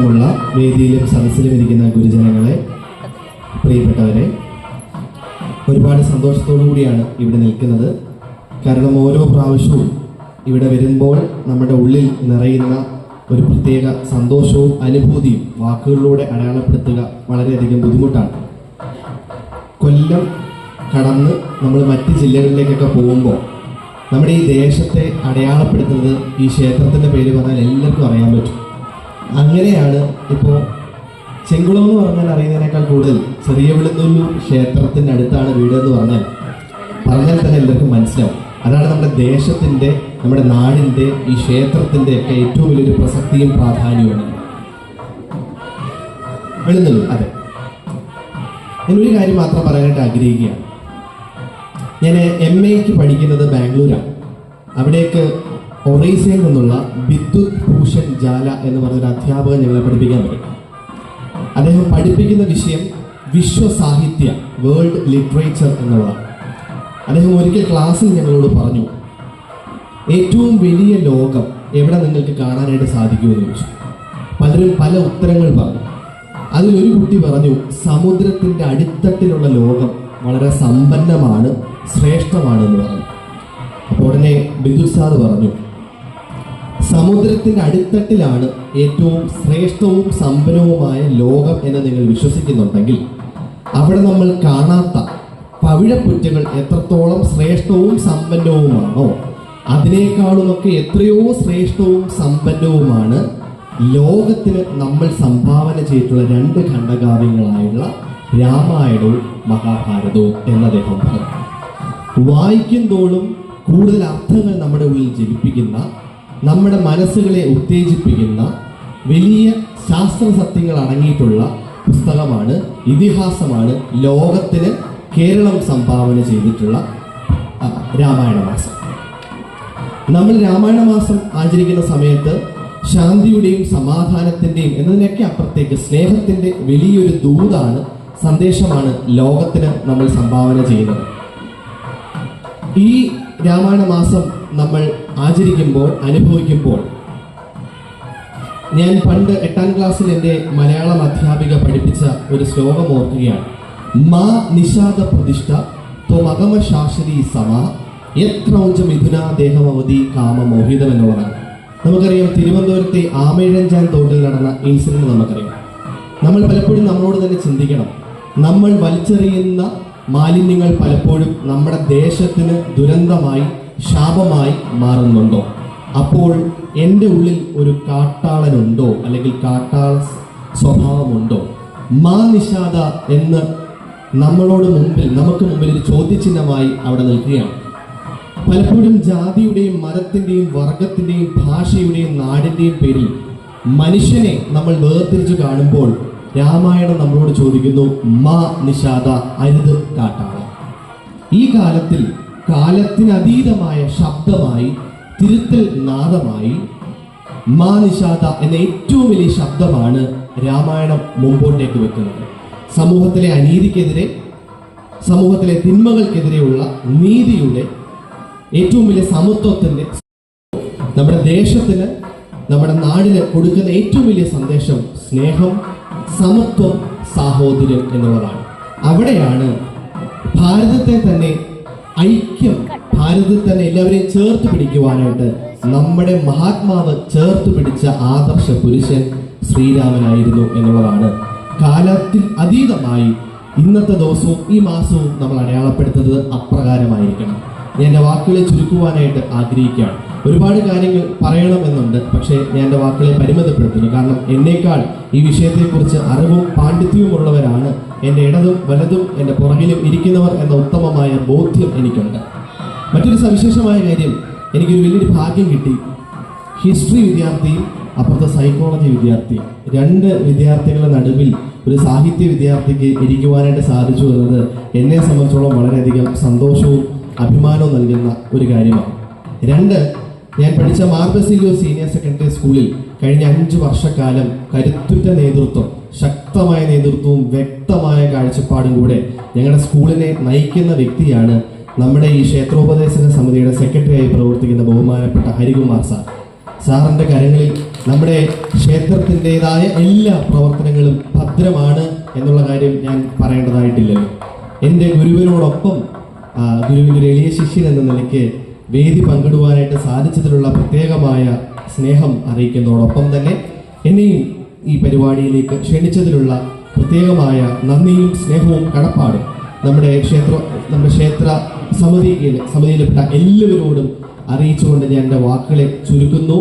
ബഹുമാനമുള്ള വേദിയിലും സദസ്സിലും ഇരിക്കുന്ന ഗുരുജനങ്ങളെ, പ്രിയപ്പെട്ടവരെ, ഒരുപാട് സന്തോഷത്തോടു കൂടിയാണ് ഇവിടെ നിൽക്കുന്നത്. കാരണം ഓരോ പ്രാവശ്യവും ഇവിടെ വരുമ്പോൾ നമ്മുടെ ഉള്ളിൽ നിറയുന്ന ഒരു പ്രത്യേക സന്തോഷവും അനുഭൂതിയും വാക്കുകളിലൂടെ അടയാളപ്പെടുത്തുക വളരെയധികം ബുദ്ധിമുട്ടാണ്. കൊല്ലം കടന്ന് നമ്മൾ മറ്റ് ജില്ലകളിലേക്കൊക്കെ പോകുമ്പോൾ നമ്മുടെ ഈ ദേശത്തെ അടയാളപ്പെടുത്തുന്നത് ഈ ക്ഷേത്രത്തിൻ്റെ പേര് പറഞ്ഞാൽ എല്ലാവർക്കും അറിയാൻ പറ്റും. അങ്ങനെയാണ് ഇപ്പോൾ ചെങ്കുളം എന്ന് പറഞ്ഞാൽ അറിയുന്നതിനേക്കാൾ കൂടുതൽ ചെറിയ വെളുന്നൂർ ക്ഷേത്രത്തിൻ്റെ അടുത്താണ് വീട് എന്ന് പറഞ്ഞാൽ തന്നെ എല്ലാവർക്കും മനസ്സിലാവും. അതാണ് നമ്മുടെ ദേശത്തിൻ്റെ, നമ്മുടെ നാടിൻ്റെ, ഈ ക്ഷേത്രത്തിൻ്റെ ഒക്കെ ഏറ്റവും വലിയൊരു പ്രസക്തിയും പ്രാധാന്യവുമാണ് വെളുന്നൂർ. അതെ, ഞാനൊരു കാര്യം മാത്രം പറയാനായിട്ട് ആഗ്രഹിക്കുകയാണ്. ഞാൻ MA പഠിക്കുന്നത് ബാംഗ്ലൂരാണ്. അവിടേക്ക് ഒറീസയിൽ നിന്നുള്ള വിദ്യുത് ഭൂഷൺ ജാല എന്ന് പറഞ്ഞൊരു അധ്യാപകൻ ഞങ്ങളെ പഠിപ്പിക്കാൻ വരും. അദ്ദേഹം പഠിപ്പിക്കുന്ന വിഷയം വിശ്വസാഹിത്യ, വേൾഡ് ലിറ്ററേച്ചർ എന്നുള്ളതാണ്. അദ്ദേഹം ഒരിക്കൽ ക്ലാസ്സിൽ ഞങ്ങളോട് പറഞ്ഞു, ഏറ്റവും വലിയ ലോകം എവിടെ നിങ്ങൾക്ക് കാണാനായിട്ട് സാധിക്കുമെന്ന് ചോദിച്ചു. പലരും പല ഉത്തരങ്ങൾ പറഞ്ഞു. അതിലൊരു കുട്ടി പറഞ്ഞു, സമുദ്രത്തിൻ്റെ അടിത്തട്ടിലുള്ള ലോകം വളരെ സമ്പന്നമാണ്, ശ്രേഷ്ഠമാണ് എന്ന് പറഞ്ഞു. അപ്പോൾ ഉടനെ ബിന്ദു സാർ പറഞ്ഞു, സമുദ്രത്തിൻ്റെ അടിത്തട്ടിലാണ് ഏറ്റവും ശ്രേഷ്ഠവും സമ്പന്നവുമായ ലോകം എന്ന് നിങ്ങൾ വിശ്വസിക്കുന്നുണ്ടെങ്കിൽ അവിടെ നമ്മൾ കാണാത്ത പവിഴപ്പുറ്റുകൾ എത്രത്തോളം ശ്രേഷ്ഠവും സമ്പന്നവുമാണോ അതിനേക്കാളുമൊക്കെ എത്രയോ ശ്രേഷ്ഠവും സമ്പന്നവുമാണ് ലോകത്തിന് നമ്മൾ സംഭാവന ചെയ്തിട്ടുള്ള 2 ഖണ്ഡകാവ്യങ്ങളായുള്ള രാമായണവും മഹാഭാരതവും എന്ന് അദ്ദേഹം പറഞ്ഞു. വായിക്കും തോറും കൂടുതൽ അർത്ഥങ്ങൾ നമ്മുടെ ഉള്ളിൽ ജനിപ്പിക്കുന്ന, നമ്മുടെ മനസ്സുകളെ ഉത്തേജിപ്പിക്കുന്ന വലിയ ശാസ്ത്ര സത്യങ്ങൾ അടങ്ങിയിട്ടുള്ള പുസ്തകമാണ്, ഇതിഹാസമാണ് ലോകത്തിന് കേരളം സംഭാവന ചെയ്തിട്ടുള്ള രാമായണ മാസം. നമ്മൾ രാമായണ മാസം ആചരിക്കുന്ന സമയത്ത് ശാന്തിയുടെയും സമാധാനത്തിൻ്റെയും എന്നതിനൊക്കെ അപ്പുറത്തേക്ക് സ്നേഹത്തിൻ്റെ വലിയൊരു ദൂതാണ്, സന്ദേശമാണ് ലോകത്തിന് നമ്മൾ സംഭാവന ചെയ്യുന്നത്. ഈ രാമായണ മാസം നമ്മൾ ആചരിക്കുമ്പോൾ, അനുഭവിക്കുമ്പോൾ, ഞാൻ പണ്ട് 8ാം ക്ലാസ്സിൽ എൻ്റെ മലയാളം അധ്യാപിക പഠിപ്പിച്ച ഒരു ശ്ലോകം ഓർക്കുകയാണ്. മാ നിഷാദ പ്രതിഷ്ഠ ത്വമഗമ ശാശ്വതി സമ യത്രൗഞ്ച മിഥുനാദേഹമവധി കാമമോഹിതം എന്നുള്ളതാണ്. നമുക്കറിയാം, തിരുവനന്തപുരത്തെ ആമയിഴഞ്ചാൻ തോട്ടിൽ നടന്ന ഇൻസിഡന്റ് നമുക്കറിയാം. നമ്മൾ പലപ്പോഴും നമ്മളോട് തന്നെ ചിന്തിക്കണം, നമ്മൾ വലിച്ചെറിയുന്ന മാലിന്യങ്ങൾ പലപ്പോഴും നമ്മുടെ ദേശത്തിന് ദുരന്തമായി, ശാപമായി മാറുന്നുണ്ടോ? അപ്പോൾ എൻ്റെ ഉള്ളിൽ ഒരു കാട്ടാളനുണ്ടോ, അല്ലെങ്കിൽ കാട്ടാള സ്വഭാവമുണ്ടോ? മാ നിഷാദ എന്ന് നമുക്ക് മുമ്പിൽ ഒരു ചോദ്യചിഹ്നമായി അവിടെ നിൽക്കുകയാണ്. പലപ്പോഴും ജാതിയുടെയും മതത്തിൻ്റെയും വർഗത്തിൻ്റെയും ഭാഷയുടെയും നാടിൻ്റെയും പേരിൽ മനുഷ്യനെ നമ്മൾ വേർതിരിച്ചു കാണുമ്പോൾ രാമായണം നമ്മളോട് ചോദിക്കുന്നു, മാ നിഷാദ, അരുത് കാട്ടാള. ഈ കാലത്തിൽ കാലത്തിനതീതമായ ശബ്ദമായി, തിരുത്തൽ നാദമായി മാ നിഷാദ എന്ന ഏറ്റവും വലിയ ശബ്ദമാണ് രാമായണം മുമ്പോട്ടേക്ക് വെക്കുന്നത്. സമൂഹത്തിലെ അനീതിക്കെതിരെ, സമൂഹത്തിലെ തിന്മകൾക്കെതിരെയുള്ള നീതിയുടെ, ഏറ്റവും വലിയ സമത്വത്തിൻ്റെ, നമ്മുടെ ദേശത്തിന്, നമ്മുടെ നാടിന് കൊടുക്കുന്ന ഏറ്റവും വലിയ സന്ദേശം സ്നേഹം, സമത്വം, സാഹോദര്യം എന്നുള്ളതാണ്. അവിടെയാണ് ഭാരതത്തെ തന്നെ ഐക്യം, ഭാരതത്തെ തന്നെ എല്ലാവരെയും ചേർത്ത് പിടിക്കുവാനായിട്ട് നമ്മുടെ മഹാത്മാവ് ചേർത്ത് പിടിച്ച ആദർശ പുരുഷൻ ശ്രീരാമനായിരുന്നു എന്നുള്ളതാണ്. കാലത്തിൽ അതീതമായി ഇന്നത്തെ ദിവസവും ഈ മാസവും നമ്മൾ അടയാളപ്പെടുത്തുന്നത് അപ്രകാരമായിരിക്കണം. ഞാൻ എൻ്റെ വാക്കുകളെ ചുരുക്കുവാനായിട്ട് ആഗ്രഹിക്കുകയാണ്. ഒരുപാട് കാര്യങ്ങൾ പറയണമെന്നുണ്ട്, പക്ഷേ ഞാൻ എൻ്റെ വാക്കുകളെ പരിമിതപ്പെടുത്തുന്നു. കാരണം എന്നേക്കാൾ ഈ വിഷയത്തെക്കുറിച്ച് അറിവും പാണ്ഡിത്യവും ഉള്ളവരാണ് എൻ്റെ ഇടതും വലതും എൻ്റെ പുറകിലും ഇരിക്കുന്നവർ എന്ന ഉത്തമമായ ബോധ്യം എനിക്കുണ്ട്. മറ്റൊരു സവിശേഷമായ കാര്യം, എനിക്കൊരു വലിയൊരു ഭാഗ്യം കിട്ടി. ഹിസ്റ്ററി വിദ്യാർത്ഥിയും അപ്പുറത്തെ സൈക്കോളജി വിദ്യാർത്ഥിയും, 2 വിദ്യാർത്ഥികളുടെ നടുവിൽ ഒരു സാഹിത്യ വിദ്യാർത്ഥിക്ക് ഇരിക്കുവാനായിട്ട് സാധിച്ചു എന്നത് എന്നെ സംബന്ധിച്ചോളം വളരെയധികം സന്തോഷവും അഭിമാനവും നൽകുന്ന ഒരു കാര്യമാണ്. 2, ഞാൻ പഠിച്ച മാർ ബസീലിയോസ് സീനിയർ സെക്കൻഡറി സ്കൂളിൽ കഴിഞ്ഞ 5 വർഷക്കാലം കരുത്തുറ്റ നേതൃത്വം, ശക്തമായ നേതൃത്വവും വ്യക്തമായ കാഴ്ചപ്പാടും കൂടെ ഞങ്ങളുടെ സ്കൂളിനെ നയിക്കുന്ന വ്യക്തിയാണ് നമ്മുടെ ഈ ക്ഷേത്രോപദേശക സമിതിയുടെ സെക്രട്ടറിയായി പ്രവർത്തിക്കുന്ന ബഹുമാനപ്പെട്ട ഹരികുമാർ സാർ. സാറിൻ്റെ കരങ്ങളിൽ നമ്മുടെ ക്ഷേത്രത്തിൻ്റെതായ എല്ലാ പ്രവർത്തനങ്ങളും ഭദ്രമാണ് എന്നുള്ള കാര്യം ഞാൻ പറയേണ്ടതായിട്ടില്ലല്ലോ. എൻ്റെ ഗുരുവിനോടൊപ്പം ഗുരുവിൻ്റെ ഒരു എളിയ ശിഷ്യൻ എന്ന നിലയ്ക്ക് വേദി പങ്കിടുവാനായിട്ട് സാധിച്ചതിലുള്ള പ്രത്യേകമായ സ്നേഹം അറിയിക്കുന്നതോടൊപ്പം തന്നെ എന്നെയും ഈ പരിപാടിയിലേക്ക് ക്ഷണിച്ചതിലുള്ള പ്രത്യേകമായ നന്ദിയും സ്നേഹവും കടപ്പാടും നമ്മുടെ ക്ഷേത്ര സമിതിയിൽപ്പെട്ട എല്ലാവരോടും അറിയിച്ചുകൊണ്ട് ഞാൻ എൻ്റെ വാക്കുകളെ ചുരുക്കുന്നു.